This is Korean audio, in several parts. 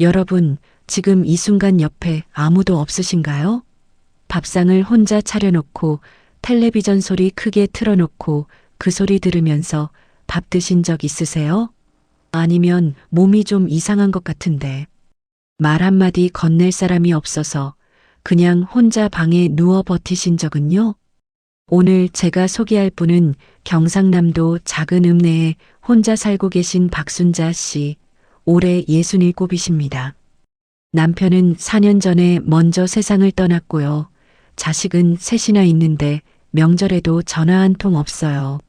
여러분, 지금 이 순간 옆에 아무도 없으신가요? 밥상을 혼자 차려놓고 텔레비전 소리 크게 틀어놓고 그 소리 들으면서 밥 드신 적 있으세요? 아니면 몸이 좀 이상한 것 같은데 말 한마디 건넬 사람이 없어서 그냥 혼자 방에 누워 버티신 적은요? 오늘 제가 소개할 분은 경상남도 작은 읍내에 혼자 살고 계신 박순자 씨, 올해 67이십니다. 남편은 4년 전에 먼저 세상을 떠났고요. 자식은 셋이나 있는데 명절에도 전화 한 통 없어요.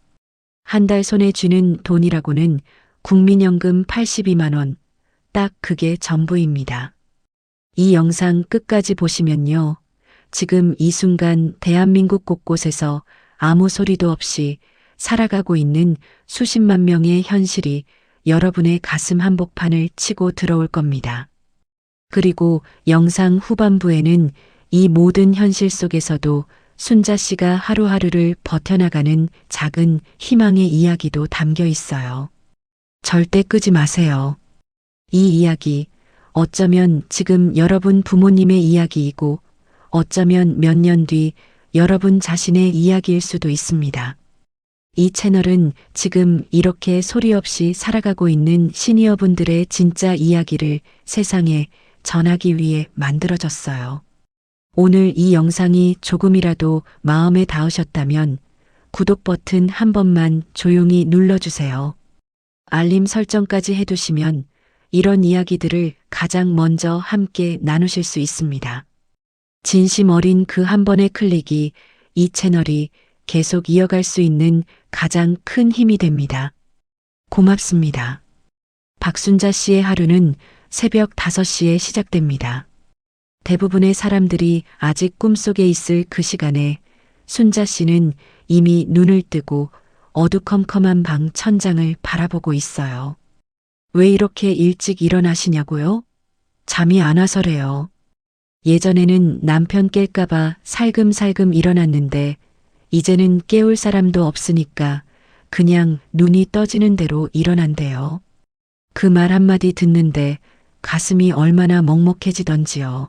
한 달 손에 쥐는 돈이라고는 국민연금 82만 원, 딱 그게 전부입니다. 이 영상 끝까지 보시면요. 지금 이 순간 대한민국 곳곳에서 아무 소리도 없이 살아가고 있는 수십만 명의 현실이 여러분의 가슴 한복판을 치고 들어올 겁니다. 그리고 영상 후반부에는 이 모든 현실 속에서도 순자 씨가 하루하루를 버텨나가는 작은 희망의 이야기도 담겨 있어요. 절대 끄지 마세요. 이 이야기, 어쩌면 지금 여러분 부모님의 이야기이고 어쩌면 몇 년 뒤 여러분 자신의 이야기일 수도 있습니다. 이 채널은 지금 이렇게 소리 없이 살아가고 있는 시니어분들의 진짜 이야기를 세상에 전하기 위해 만들어졌어요. 오늘 이 영상이 조금이라도 마음에 닿으셨다면 구독 버튼 한 번만 조용히 눌러주세요. 알림 설정까지 해두시면 이런 이야기들을 가장 먼저 함께 나누실 수 있습니다. 진심 어린 그 한 번의 클릭이 이 채널이 계속 이어갈 수 있는 가장 큰 힘이 됩니다. 고맙습니다. 박순자 씨의 하루는 새벽 5시에 시작됩니다. 대부분의 사람들이 아직 꿈속에 있을 그 시간에 순자 씨는 이미 눈을 뜨고 어두컴컴한 방 천장을 바라보고 있어요. 왜 이렇게 일찍 일어나시냐고요? 잠이 안 와서래요. 예전에는 남편 깰까봐 살금살금 일어났는데 이제는 깨울 사람도 없으니까 그냥 눈이 떠지는 대로 일어난대요. 그 말 한마디 듣는데 가슴이 얼마나 먹먹해지던지요.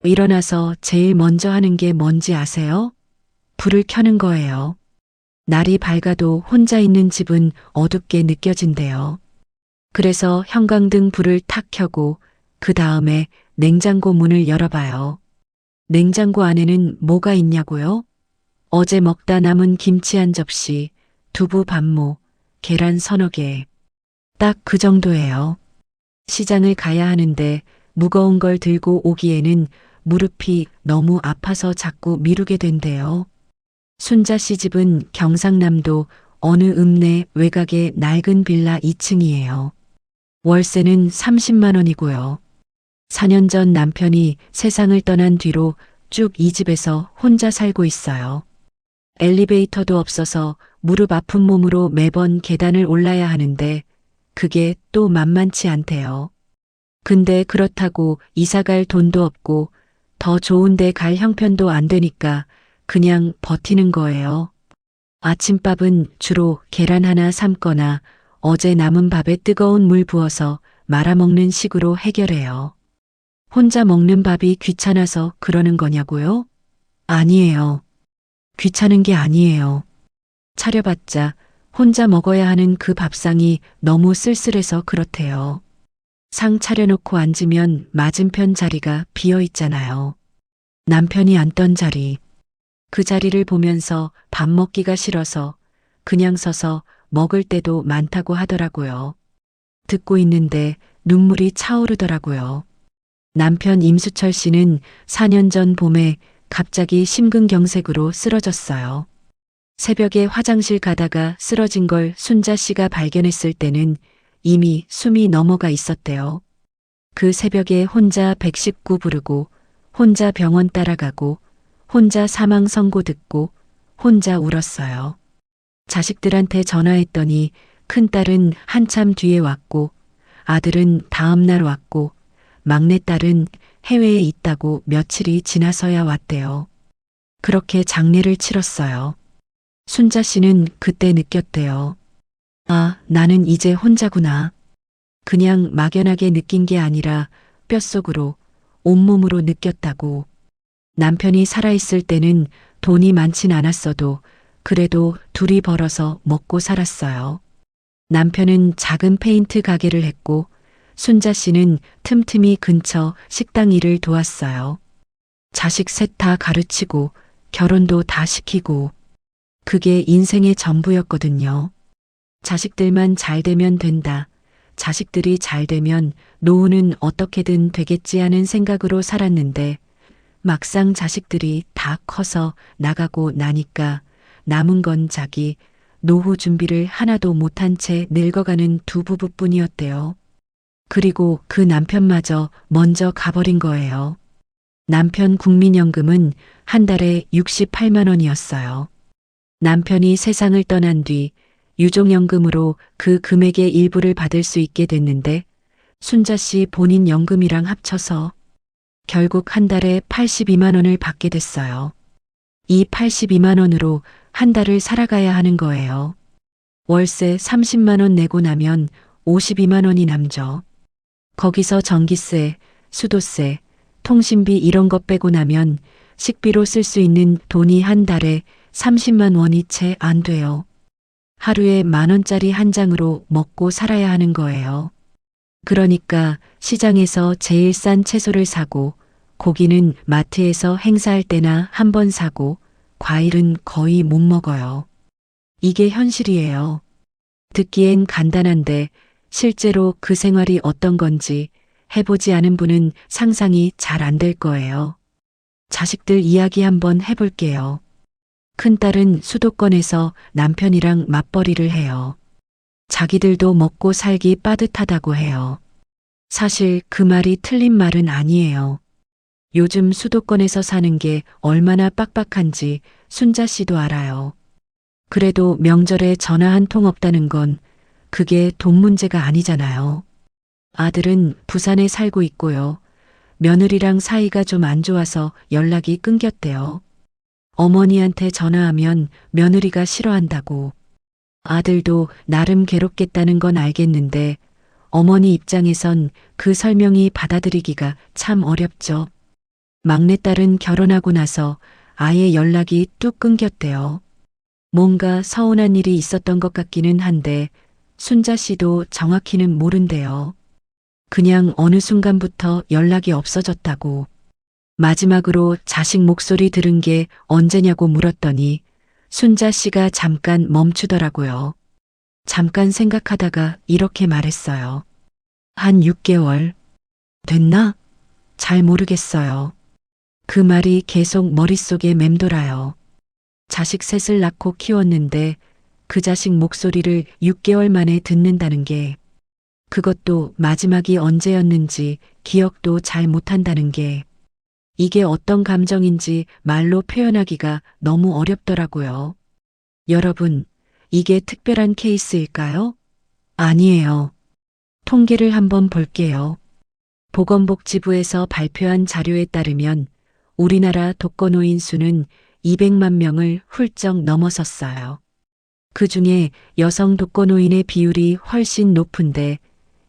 일어나서 제일 먼저 하는 게 뭔지 아세요? 불을 켜는 거예요. 날이 밝아도 혼자 있는 집은 어둡게 느껴진대요. 그래서 형광등 불을 탁 켜고 그 다음에 냉장고 문을 열어봐요. 냉장고 안에는 뭐가 있냐고요? 어제 먹다 남은 김치 한 접시, 두부 반모, 계란 서너 개. 딱 그 정도예요. 시장을 가야 하는데 무거운 걸 들고 오기에는 무릎이 너무 아파서 자꾸 미루게 된대요. 순자 씨 집은 경상남도 어느 읍내 외곽의 낡은 빌라 2층이에요. 월세는 30만 원이고요. 4년 전 남편이 세상을 떠난 뒤로 쭉 이 집에서 혼자 살고 있어요. 엘리베이터도 없어서 무릎 아픈 몸으로 매번 계단을 올라야 하는데 그게 또 만만치 않대요. 근데 그렇다고 이사 갈 돈도 없고 더 좋은 데 갈 형편도 안 되니까 그냥 버티는 거예요. 아침밥은 주로 계란 하나 삶거나 어제 남은 밥에 뜨거운 물 부어서 말아먹는 식으로 해결해요. 혼자 먹는 밥이 귀찮아서 그러는 거냐고요? 아니에요. 귀찮은 게 아니에요. 차려봤자 혼자 먹어야 하는 그 밥상이 너무 쓸쓸해서 그렇대요. 상 차려놓고 앉으면 맞은편 자리가 비어 있잖아요. 남편이 앉던 자리. 그 자리를 보면서 밥 먹기가 싫어서 그냥 서서 먹을 때도 많다고 하더라고요. 듣고 있는데 눈물이 차오르더라고요. 남편 임수철 씨는 4년 전 봄에 갑자기 심근경색으로 쓰러졌어요. 새벽에 화장실 가다가 쓰러진 걸 순자 씨가 발견했을 때는 이미 숨이 넘어가 있었대요. 그 새벽에 혼자 119 부르고 혼자 병원 따라가고 혼자 사망 선고 듣고 혼자 울었어요. 자식들한테 전화했더니 큰딸은 한참 뒤에 왔고 아들은 다음 날 왔고 막내딸은 해외에 있다고 며칠이 지나서야 왔대요. 그렇게 장례를 치렀어요. 순자 씨는 그때 느꼈대요. 아, 나는 이제 혼자구나. 그냥 막연하게 느낀 게 아니라 뼛속으로, 온몸으로 느꼈다고. 남편이 살아있을 때는 돈이 많진 않았어도 그래도 둘이 벌어서 먹고 살았어요. 남편은 작은 페인트 가게를 했고 순자 씨는 틈틈이 근처 식당 일을 도왔어요. 자식 셋 다 가르치고 결혼도 다 시키고 그게 인생의 전부였거든요. 자식들만 잘 되면 된다. 자식들이 잘 되면 노후는 어떻게든 되겠지 하는 생각으로 살았는데 막상 자식들이 다 커서 나가고 나니까 남은 건 자기 노후 준비를 하나도 못한 채 늙어가는 두 부부뿐이었대요. 그리고 그 남편마저 먼저 가버린 거예요. 남편 국민연금은 한 달에 68만 원이었어요. 남편이 세상을 떠난 뒤 유족연금으로 그 금액의 일부를 받을 수 있게 됐는데 순자 씨 본인 연금이랑 합쳐서 결국 한 달에 82만 원을 받게 됐어요. 이 82만 원으로 한 달을 살아가야 하는 거예요. 월세 30만 원 내고 나면 52만 원이 남죠. 거기서 전기세, 수도세, 통신비 이런 것 빼고 나면 식비로 쓸 수 있는 돈이 한 달에 30만 원이 채 안 돼요. 하루에 10,000원짜리 한 장으로 먹고 살아야 하는 거예요. 그러니까 시장에서 제일 싼 채소를 사고 고기는 마트에서 행사할 때나 한 번 사고 과일은 거의 못 먹어요. 이게 현실이에요. 듣기엔 간단한데 실제로 그 생활이 어떤 건지 해보지 않은 분은 상상이 잘 안 될 거예요. 자식들 이야기 한번 해볼게요. 큰딸은 수도권에서 남편이랑 맞벌이를 해요. 자기들도 먹고 살기 빠듯하다고 해요. 사실 그 말이 틀린 말은 아니에요. 요즘 수도권에서 사는 게 얼마나 빡빡한지 순자 씨도 알아요. 그래도 명절에 전화 한 통 없다는 건 그게 돈 문제가 아니잖아요. 아들은 부산에 살고 있고요. 며느리랑 사이가 좀 안 좋아서 연락이 끊겼대요. 어머니한테 전화하면 며느리가 싫어한다고. 아들도 나름 괴롭겠다는 건 알겠는데 어머니 입장에선 그 설명이 받아들이기가 참 어렵죠. 막내딸은 결혼하고 나서 아예 연락이 뚝 끊겼대요. 뭔가 서운한 일이 있었던 것 같기는 한데 순자 씨도 정확히는 모른대요. 그냥 어느 순간부터 연락이 없어졌다고. 마지막으로 자식 목소리 들은 게 언제냐고 물었더니 순자 씨가 잠깐 멈추더라고요. 잠깐 생각하다가 이렇게 말했어요. 한 6개월. 됐나? 잘 모르겠어요. 그 말이 계속 머릿속에 맴돌아요. 자식 셋을 낳고 키웠는데 그 자식 목소리를 6개월 만에 듣는다는 게 그것도 마지막이 언제였는지 기억도 잘 못한다는 게 이게 어떤 감정인지 말로 표현하기가 너무 어렵더라고요. 여러분, 이게 특별한 케이스일까요? 아니에요. 통계를 한번 볼게요. 보건복지부에서 발표한 자료에 따르면 우리나라 독거노인 수는 200만 명을 훌쩍 넘어섰어요. 그 중에 여성 독거노인의 비율이 훨씬 높은데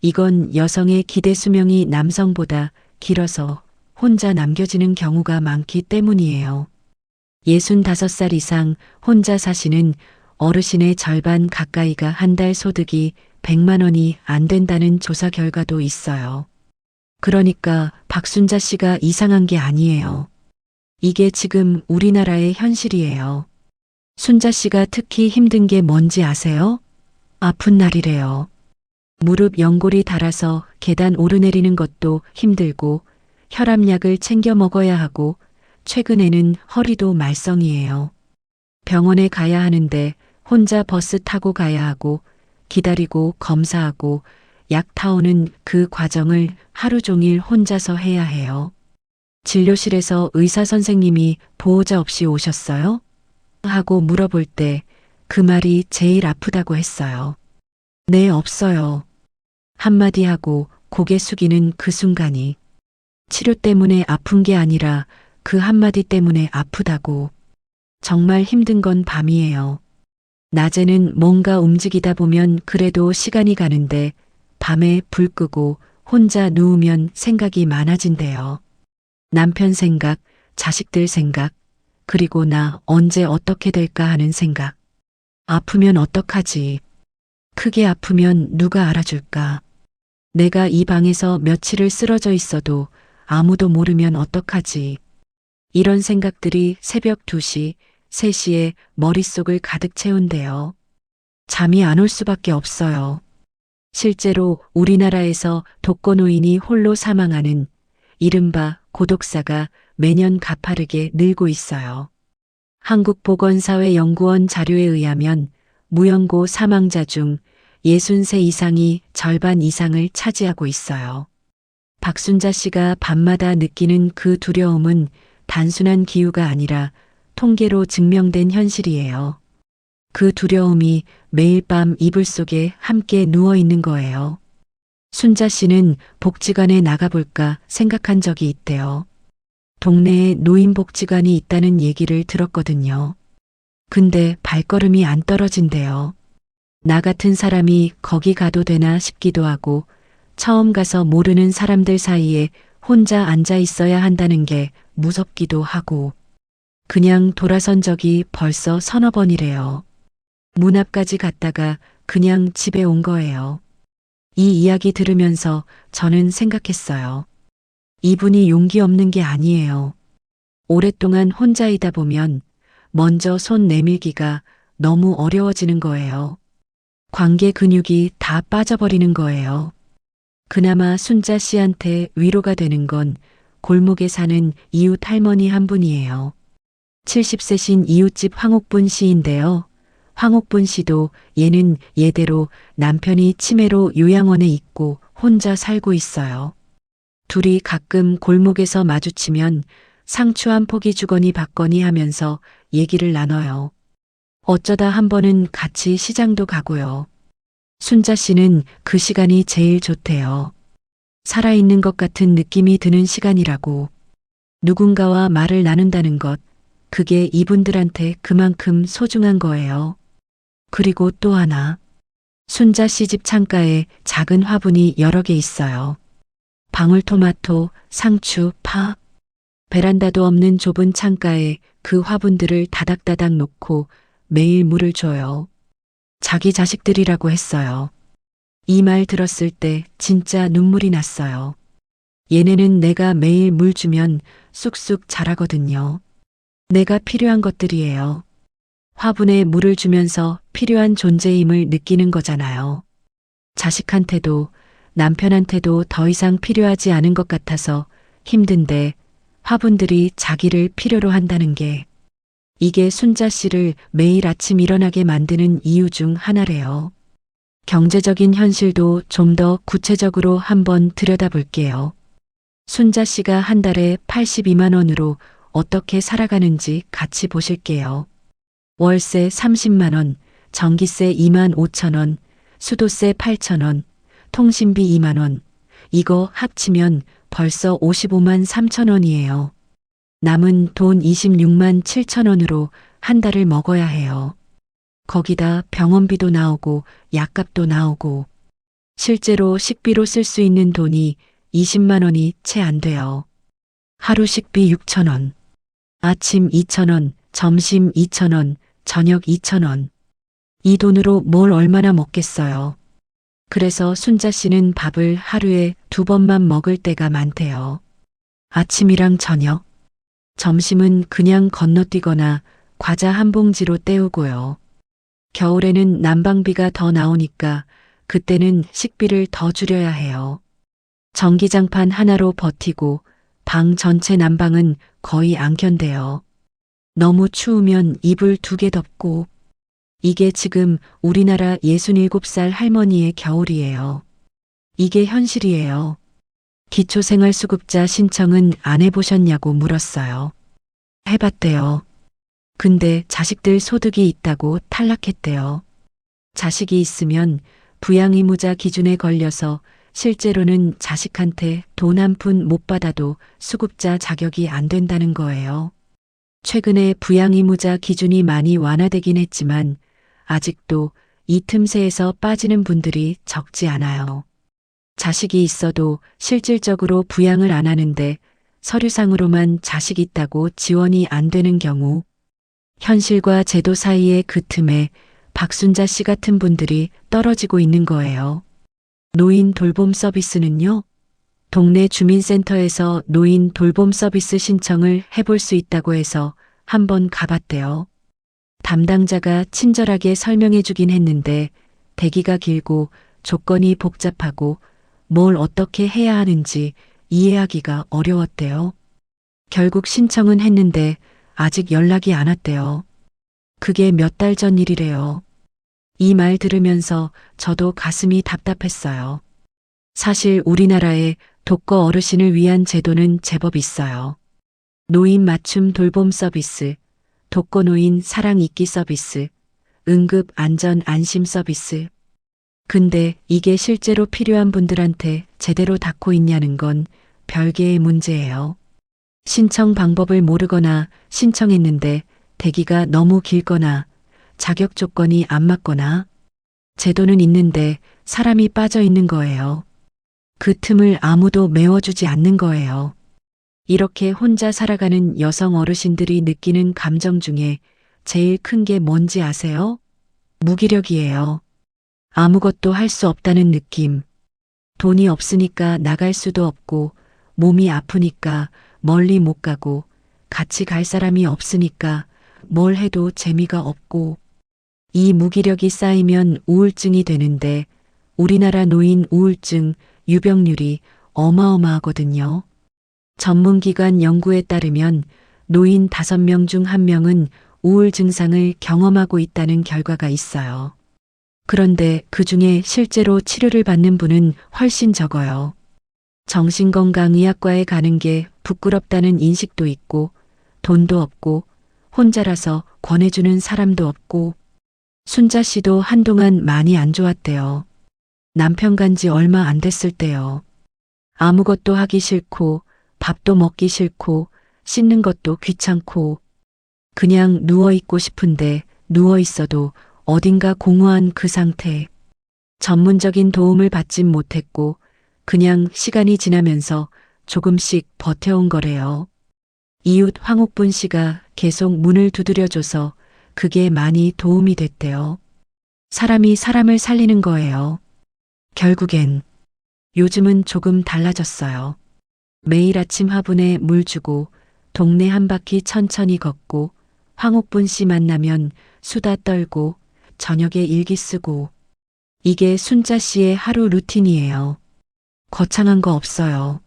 이건 여성의 기대 수명이 남성보다 길어서 혼자 남겨지는 경우가 많기 때문이에요. 65살 이상 혼자 사시는 어르신의 절반 가까이가 한 달 소득이 100만 원이 안 된다는 조사 결과도 있어요. 그러니까 박순자 씨가 이상한 게 아니에요. 이게 지금 우리나라의 현실이에요. 순자 씨가 특히 힘든 게 뭔지 아세요? 아픈 날이래요. 무릎 연골이 닳아서 계단 오르내리는 것도 힘들고 혈압약을 챙겨 먹어야 하고 최근에는 허리도 말썽이에요. 병원에 가야 하는데 혼자 버스 타고 가야 하고 기다리고 검사하고 약 타오는 그 과정을 하루 종일 혼자서 해야 해요. 진료실에서 의사 선생님이 보호자 없이 오셨어요? 하고 물어볼 때 그 말이 제일 아프다고 했어요. 네, 없어요. 한마디 하고 고개 숙이는 그 순간이 치료 때문에 아픈 게 아니라 그 한마디 때문에 아프다고. 정말 힘든 건 밤이에요. 낮에는 뭔가 움직이다 보면 그래도 시간이 가는데 밤에 불 끄고 혼자 누우면 생각이 많아진대요. 남편 생각, 자식들 생각, 그리고 나 언제 어떻게 될까 하는 생각. 아프면 어떡하지? 크게 아프면 누가 알아줄까? 내가 이 방에서 며칠을 쓰러져 있어도 아무도 모르면 어떡하지? 이런 생각들이 새벽 2시, 3시에 머릿속을 가득 채운대요. 잠이 안 올 수밖에 없어요. 실제로 우리나라에서 독거노인이 홀로 사망하는 이른바 고독사가 매년 가파르게 늘고 있어요. 한국보건사회연구원 자료에 의하면 무연고 사망자 중 60세 이상이 절반 이상을 차지하고 있어요. 박순자 씨가 밤마다 느끼는 그 두려움은 단순한 기우가 아니라 통계로 증명된 현실이에요. 그 두려움이 매일 밤 이불 속에 함께 누워 있는 거예요. 순자 씨는 복지관에 나가볼까 생각한 적이 있대요. 동네에 노인복지관이 있다는 얘기를 들었거든요. 근데 발걸음이 안 떨어진대요. 나 같은 사람이 거기 가도 되나 싶기도 하고 처음 가서 모르는 사람들 사이에 혼자 앉아 있어야 한다는 게 무섭기도 하고 그냥 돌아선 적이 벌써 서너 번이래요. 문 앞까지 갔다가 그냥 집에 온 거예요. 이 이야기 들으면서 저는 생각했어요. 이분이 용기 없는 게 아니에요. 오랫동안 혼자이다 보면 먼저 손 내밀기가 너무 어려워지는 거예요. 관계 근육이 다 빠져버리는 거예요. 그나마 순자 씨한테 위로가 되는 건 골목에 사는 이웃 할머니 한 분이에요. 70세신 이웃집 황옥분 씨인데요. 황옥분 씨도 얘는 얘대로 남편이 치매로 요양원에 있고 혼자 살고 있어요. 둘이 가끔 골목에서 마주치면 상추 한 포기 주거니 받거니 하면서 얘기를 나눠요. 어쩌다 한 번은 같이 시장도 가고요. 순자 씨는 그 시간이 제일 좋대요. 살아있는 것 같은 느낌이 드는 시간이라고. 누군가와 말을 나눈다는 것, 그게 이분들한테 그만큼 소중한 거예요. 그리고 또 하나. 순자 씨 집 창가에 작은 화분이 여러 개 있어요. 방울토마토, 상추, 파. 베란다도 없는 좁은 창가에 그 화분들을 다닥다닥 놓고 매일 물을 줘요. 자기 자식들이라고 했어요. 이 말 들었을 때 진짜 눈물이 났어요. 얘네는 내가 매일 물 주면 쑥쑥 자라거든요. 내가 필요한 것들이에요. 화분에 물을 주면서 필요한 존재임을 느끼는 거잖아요. 자식한테도 남편한테도 더 이상 필요하지 않은 것 같아서 힘든데 화분들이 자기를 필요로 한다는 게 이게 순자 씨를 매일 아침 일어나게 만드는 이유 중 하나래요. 경제적인 현실도 좀 더 구체적으로 한번 들여다볼게요. 순자 씨가 한 달에 82만 원으로 어떻게 살아가는지 같이 보실게요. 월세 30만 원, 전기세 2만 5천 원, 수도세 8천 원, 통신비 2만 원. 이거 합치면 벌써 55만 3천 원이에요. 남은 돈 26만 7천 원으로 한 달을 먹어야 해요. 거기다 병원비도 나오고 약값도 나오고 실제로 식비로 쓸 수 있는 돈이 20만 원이 채 안 돼요. 하루 식비 6천 원, 아침 2천 원, 점심 2천 원, 저녁 2천 원. 이 돈으로 뭘 얼마나 먹겠어요. 그래서 순자 씨는 밥을 하루에 2번만 먹을 때가 많대요. 아침이랑 저녁. 점심은 그냥 건너뛰거나 과자 한 봉지로 때우고요. 겨울에는 난방비가 더 나오니까 그때는 식비를 더 줄여야 해요. 전기장판 하나로 버티고 방 전체 난방은 거의 안 켠대요. 너무 추우면 이불 2개 덮고. 이게 지금 우리나라 67살 할머니의 겨울이에요. 이게 현실이에요. 기초생활수급자 신청은 안 해보셨냐고 물었어요. 해봤대요. 근데 자식들 소득이 있다고 탈락했대요. 자식이 있으면 부양의무자 기준에 걸려서 실제로는 자식한테 돈 한 푼 못 받아도 수급자 자격이 안 된다는 거예요. 최근에 부양의무자 기준이 많이 완화되긴 했지만 아직도 이 틈새에서 빠지는 분들이 적지 않아요. 자식이 있어도 실질적으로 부양을 안 하는데 서류상으로만 자식 있다고 지원이 안 되는 경우, 현실과 제도 사이의 그 틈에 박순자 씨 같은 분들이 떨어지고 있는 거예요. 노인 돌봄 서비스는요? 동네 주민센터에서 노인 돌봄 서비스 신청을 해볼 수 있다고 해서 한번 가봤대요. 담당자가 친절하게 설명해 주긴 했는데 대기가 길고 조건이 복잡하고 뭘 어떻게 해야 하는지 이해하기가 어려웠대요. 결국 신청은 했는데 아직 연락이 안 왔대요. 그게 몇 달 전 일이래요. 이 말 들으면서 저도 가슴이 답답했어요. 사실 우리나라에 독거 어르신을 위한 제도는 제법 있어요. 노인 맞춤 돌봄 서비스, 독거 노인 사랑 잊기 서비스, 응급 안전 안심 서비스. 근데 이게 실제로 필요한 분들한테 제대로 닿고 있냐는 건 별개의 문제예요. 신청 방법을 모르거나 신청했는데 대기가 너무 길거나 자격 조건이 안 맞거나 제도는 있는데 사람이 빠져 있는 거예요. 그 틈을 아무도 메워주지 않는 거예요. 이렇게 혼자 살아가는 여성 어르신들이 느끼는 감정 중에 제일 큰 게 뭔지 아세요? 무기력이에요. 아무것도 할 수 없다는 느낌. 돈이 없으니까 나갈 수도 없고, 몸이 아프니까 멀리 못 가고, 같이 갈 사람이 없으니까 뭘 해도 재미가 없고, 이 무기력이 쌓이면 우울증이 되는데, 우리나라 노인 우울증 유병률이 어마어마하거든요. 전문기관 연구에 따르면 노인 5명 중 1명은 우울 증상을 경험하고 있다는 결과가 있어요. 그런데 그 중에 실제로 치료를 받는 분은 훨씬 적어요. 정신건강의학과에 가는 게 부끄럽다는 인식도 있고, 돈도 없고, 혼자라서 권해주는 사람도 없고, 순자 씨도 한동안 많이 안 좋았대요. 남편 간지 얼마 안 됐을 때요. 아무것도 하기 싫고, 밥도 먹기 싫고, 씻는 것도 귀찮고, 그냥 누워있고 싶은데 누워있어도 어딘가 공허한 그 상태. 전문적인 도움을 받진 못했고, 그냥 시간이 지나면서 조금씩 버텨온 거래요. 이웃 황옥분 씨가 계속 문을 두드려줘서 그게 많이 도움이 됐대요. 사람이 사람을 살리는 거예요. 결국엔 요즘은 조금 달라졌어요. 매일 아침 화분에 물 주고 동네 한 바퀴 천천히 걷고 황옥분 씨 만나면 수다 떨고 저녁에 일기 쓰고 이게 순자 씨의 하루 루틴이에요. 거창한 거 없어요.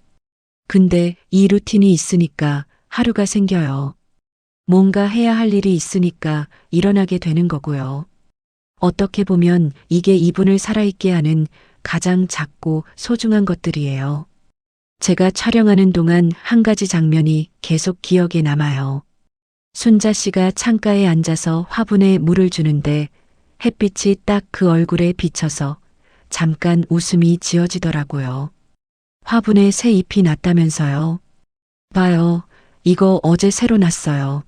근데 이 루틴이 있으니까 하루가 생겨요. 뭔가 해야 할 일이 있으니까 일어나게 되는 거고요. 어떻게 보면 이게 이분을 살아있게 하는 가장 작고 소중한 것들이에요. 제가 촬영하는 동안 한 가지 장면이 계속 기억에 남아요. 순자 씨가 창가에 앉아서 화분에 물을 주는데 햇빛이 딱 그 얼굴에 비쳐서 잠깐 웃음이 지어지더라고요. 화분에 새 잎이 났다면서요. 봐요. 이거 어제 새로 났어요.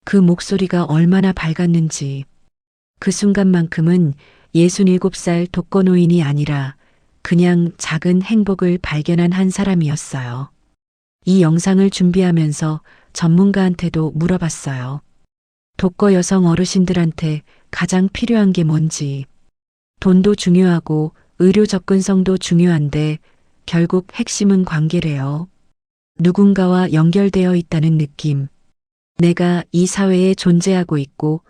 그 목소리가 얼마나 밝았는지. 그 순간만큼은 67살 독거노인이 아니라 그냥 작은 행복을 발견한 한 사람이었어요. 이 영상을 준비하면서 전문가한테도 물어봤어요. 독거 여성 어르신들한테 가장 필요한 게 뭔지. 돈도 중요하고 의료 접근성도 중요한데 결국 핵심은 관계래요. 누군가와 연결되어 있다는 느낌. 내가 이 사회에 존재하고 있고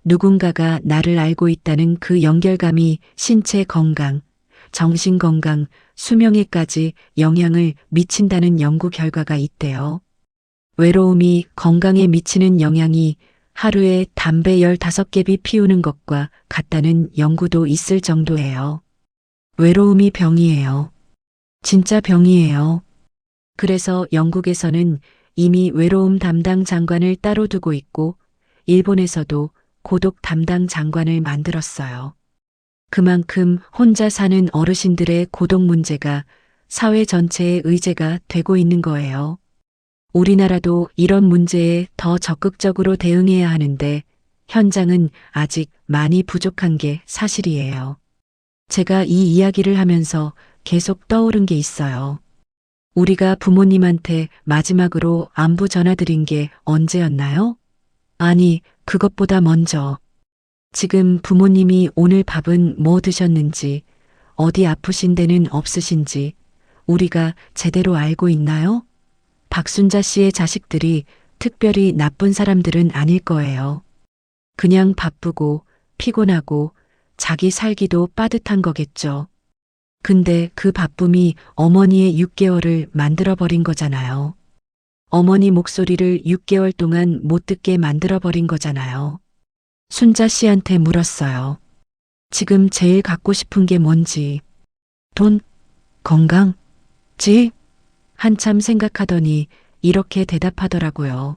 누군가가 나를 알고 있다는 그 연결감이 신체 건강, 정신 건강, 수명에까지 영향을 미친다는 연구 결과가 있대요. 외로움이 건강에 미치는 영향이 하루에 담배 15개비 피우는 것과 같다는 연구도 있을 정도예요. 외로움이 병이에요. 진짜 병이에요. 그래서 영국에서는 이미 외로움 담당 장관을 따로 두고 있고 일본에서도 고독 담당 장관을 만들었어요. 그만큼 혼자 사는 어르신들의 고독 문제가 사회 전체의 의제가 되고 있는 거예요. 우리나라도 이런 문제에 더 적극적으로 대응해야 하는데 현장은 아직 많이 부족한 게 사실이에요. 제가 이 이야기를 하면서 계속 떠오른 게 있어요. 우리가 부모님한테 마지막으로 안부 전화드린 게 언제였나요? 아니, 그것보다 먼저. 지금 부모님이 오늘 밥은 뭐 드셨는지, 어디 아프신 데는 없으신지, 우리가 제대로 알고 있나요? 박순자 씨의 자식들이 특별히 나쁜 사람들은 아닐 거예요. 그냥 바쁘고 피곤하고 자기 살기도 빠듯한 거겠죠. 근데 그 바쁨이 어머니의 6개월을 만들어버린 거잖아요. 어머니 목소리를 6개월 동안 못 듣게 만들어버린 거잖아요. 순자 씨한테 물었어요. 지금 제일 갖고 싶은 게 뭔지. 돈? 건강? 집? 한참 생각하더니 이렇게 대답하더라고요.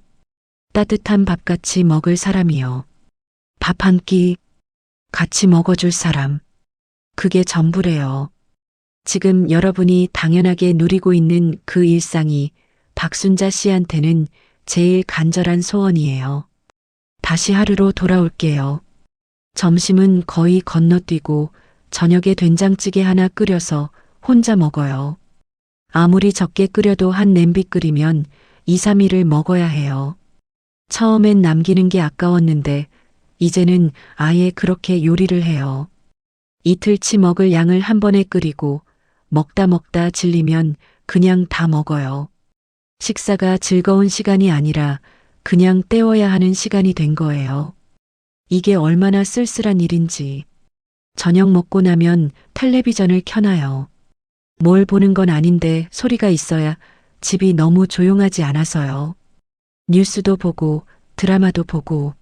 따뜻한 밥같이 먹을 사람이요. 밥 한 끼 같이 먹어줄 사람. 그게 전부래요. 지금 여러분이 당연하게 누리고 있는 그 일상이 박순자 씨한테는 제일 간절한 소원이에요. 다시 하루로 돌아올게요. 점심은 거의 건너뛰고 저녁에 된장찌개 하나 끓여서 혼자 먹어요. 아무리 적게 끓여도 한 냄비 끓이면 2, 3일을 먹어야 해요. 처음엔 남기는 게 아까웠는데 이제는 아예 그렇게 요리를 해요. 이틀치 먹을 양을 한 번에 끓이고 먹다 질리면 그냥 다 먹어요. 식사가 즐거운 시간이 아니라 그냥 때워야 하는 시간이 된 거예요. 이게 얼마나 쓸쓸한 일인지. 저녁 먹고 나면 텔레비전을 켜놔요. 뭘 보는 건 아닌데 소리가 있어야 집이 너무 조용하지 않아서요. 뉴스도 보고 드라마도 보고.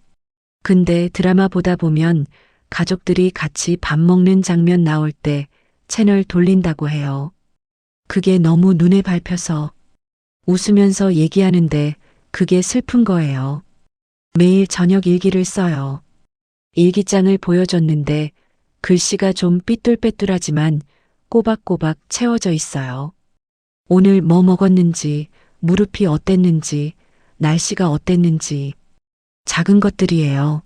근데 드라마 보다 보면 가족들이 같이 밥 먹는 장면 나올 때 채널 돌린다고 해요. 그게 너무 눈에 밟혀서 웃으면서 얘기하는데 그게 슬픈 거예요. 매일 저녁 일기를 써요. 일기장을 보여줬는데 글씨가 좀 삐뚤빼뚤하지만 꼬박꼬박 채워져 있어요. 오늘 뭐 먹었는지, 무릎이 어땠는지, 날씨가 어땠는지. 작은 것들이에요.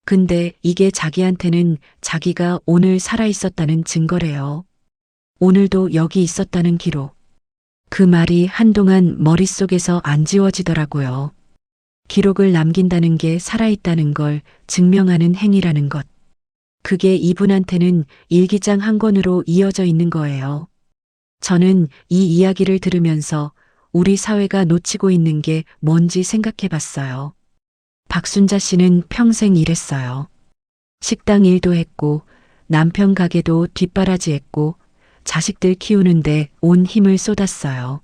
근데 이게 자기한테는 자기가 오늘 살아있었다는 증거래요. 오늘도 여기 있었다는 기록. 그 말이 한동안 머릿속에서 안 지워지더라고요. 기록을 남긴다는 게 살아있다는 걸 증명하는 행위라는 것. 그게 이분한테는 일기장 한 권으로 이어져 있는 거예요. 저는 이 이야기를 들으면서 우리 사회가 놓치고 있는 게 뭔지 생각해 봤어요. 박순자 씨는 평생 일했어요. 식당 일도 했고 남편 가게도 뒷바라지했고 자식들 키우는데 온 힘을 쏟았어요.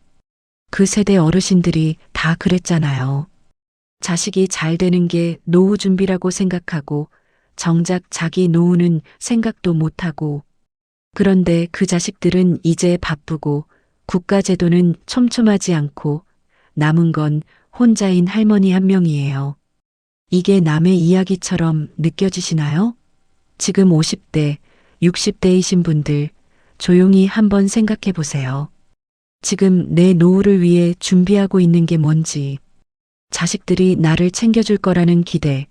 그 세대 어르신들이 다 그랬잖아요. 자식이 잘 되는 게 노후 준비라고 생각하고 정작 자기 노후는 생각도 못하고. 그런데 그 자식들은 이제 바쁘고 국가제도는 촘촘하지 않고 남은 건 혼자인 할머니 한 명이에요. 이게 남의 이야기처럼 느껴지시나요? 지금 50대, 60대이신 분들 조용히 한번 생각해 보세요. 지금 내 노후를 위해 준비하고 있는 게 뭔지, 자식들이 나를 챙겨줄 거라는 기대,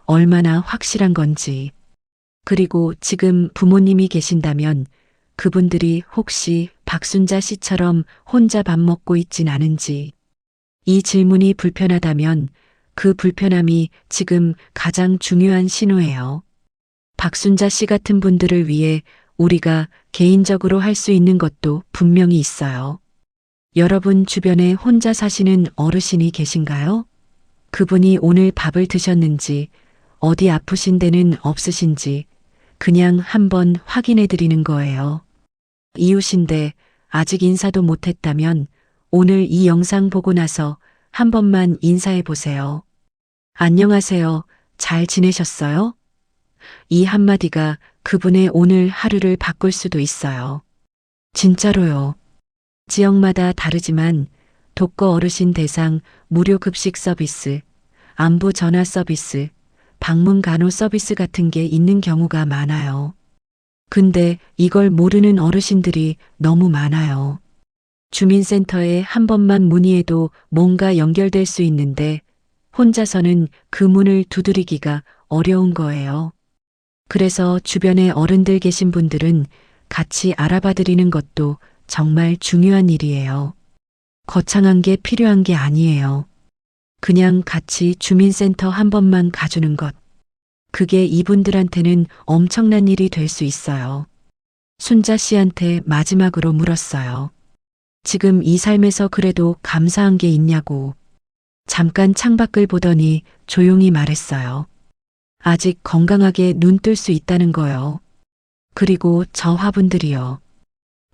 얼마나 확실한 건지, 그리고 지금 부모님이 계신다면 그분들이 혹시 박순자 씨처럼 혼자 밥 먹고 있진 않은지. 이 질문이 불편하다면 그 불편함이 지금 가장 중요한 신호예요. 박순자 씨 같은 분들을 위해 우리가 개인적으로 할 수 있는 것도 분명히 있어요. 여러분 주변에 혼자 사시는 어르신이 계신가요? 그분이 오늘 밥을 드셨는지, 어디 아프신 데는 없으신지 그냥 한번 확인해 드리는 거예요. 이웃인데 아직 인사도 못했다면 오늘 이 영상 보고 나서 한 번만 인사해 보세요. 안녕하세요. 잘 지내셨어요? 이 한마디가 그분의 오늘 하루를 바꿀 수도 있어요. 진짜로요. 지역마다 다르지만 독거 어르신 대상 무료 급식 서비스, 안부 전화 서비스, 방문 간호 서비스 같은 게 있는 경우가 많아요. 근데 이걸 모르는 어르신들이 너무 많아요. 주민센터에 한 번만 문의해도 뭔가 연결될 수 있는데 혼자서는 그 문을 두드리기가 어려운 거예요. 그래서 주변에 어른들 계신 분들은 같이 알아봐 드리는 것도 정말 중요한 일이에요. 거창한 게 필요한 게 아니에요. 그냥 같이 주민센터 한 번만 가주는 것. 그게 이분들한테는 엄청난 일이 될 수 있어요. 순자 씨한테 마지막으로 물었어요. 지금 이 삶에서 그래도 감사한 게 있냐고. 잠깐 창밖을 보더니 조용히 말했어요. 아직 건강하게 눈 뜰 수 있다는 거요. 그리고 저 화분들이요.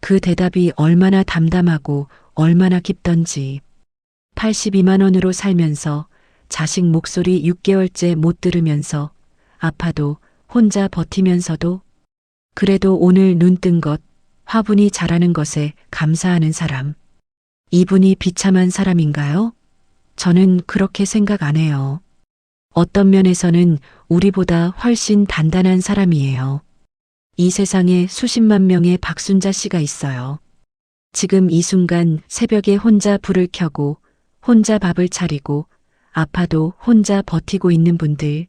그 대답이 얼마나 담담하고 얼마나 깊던지. 82만 원으로 살면서 자식 목소리 6개월째 못 들으면서 아파도 혼자 버티면서도 그래도 오늘 눈 뜬 것, 화분이 자라는 것에 감사하는 사람. 이분이 비참한 사람인가요? 저는 그렇게 생각 안 해요. 어떤 면에서는 우리보다 훨씬 단단한 사람이에요. 이 세상에 수십만 명의 박순자 씨가 있어요. 지금 이 순간 새벽에 혼자 불을 켜고 혼자 밥을 차리고 아파도 혼자 버티고 있는 분들.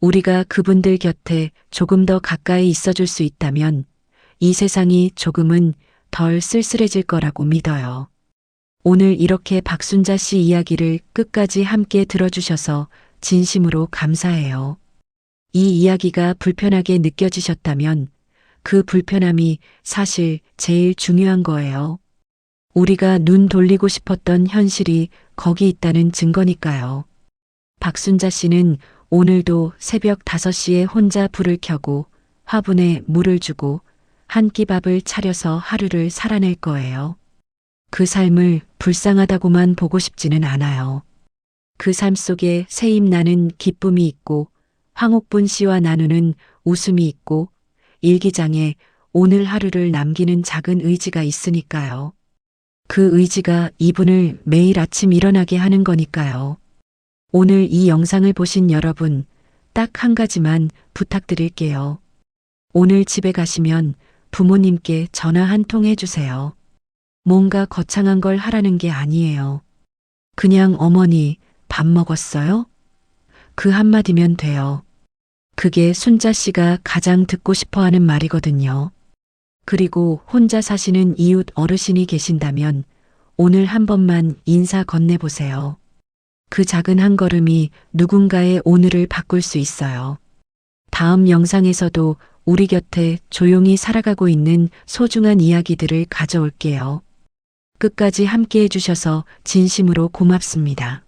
우리가 그분들 곁에 조금 더 가까이 있어줄 수 있다면 이 세상이 조금은 덜 쓸쓸해질 거라고 믿어요. 오늘 이렇게 박순자 씨 이야기를 끝까지 함께 들어주셔서 진심으로 감사해요. 이 이야기가 불편하게 느껴지셨다면 그 불편함이 사실 제일 중요한 거예요. 우리가 눈 돌리고 싶었던 현실이 거기 있다는 증거니까요. 박순자 씨는 오늘도 새벽 5시에 혼자 불을 켜고 화분에 물을 주고 한 끼 밥을 차려서 하루를 살아낼 거예요. 그 삶을 불쌍하다고만 보고 싶지는 않아요. 그 삶 속에 새임 나는 기쁨이 있고 황옥분 씨와 나누는 웃음이 있고 일기장에 오늘 하루를 남기는 작은 의지가 있으니까요. 그 의지가 이분을 매일 아침 일어나게 하는 거니까요. 오늘 이 영상을 보신 여러분, 딱 한 가지만 부탁드릴게요. 오늘 집에 가시면 부모님께 전화 한 통 해주세요. 뭔가 거창한 걸 하라는 게 아니에요. 그냥 어머니, 밥 먹었어요? 그 한마디면 돼요. 그게 순자 씨가 가장 듣고 싶어 하는 말이거든요. 그리고 혼자 사시는 이웃 어르신이 계신다면 오늘 한 번만 인사 건네보세요. 그 작은 한 걸음이 누군가의 오늘을 바꿀 수 있어요. 다음 영상에서도 우리 곁에 조용히 살아가고 있는 소중한 이야기들을 가져올게요. 끝까지 함께 해주셔서 진심으로 고맙습니다.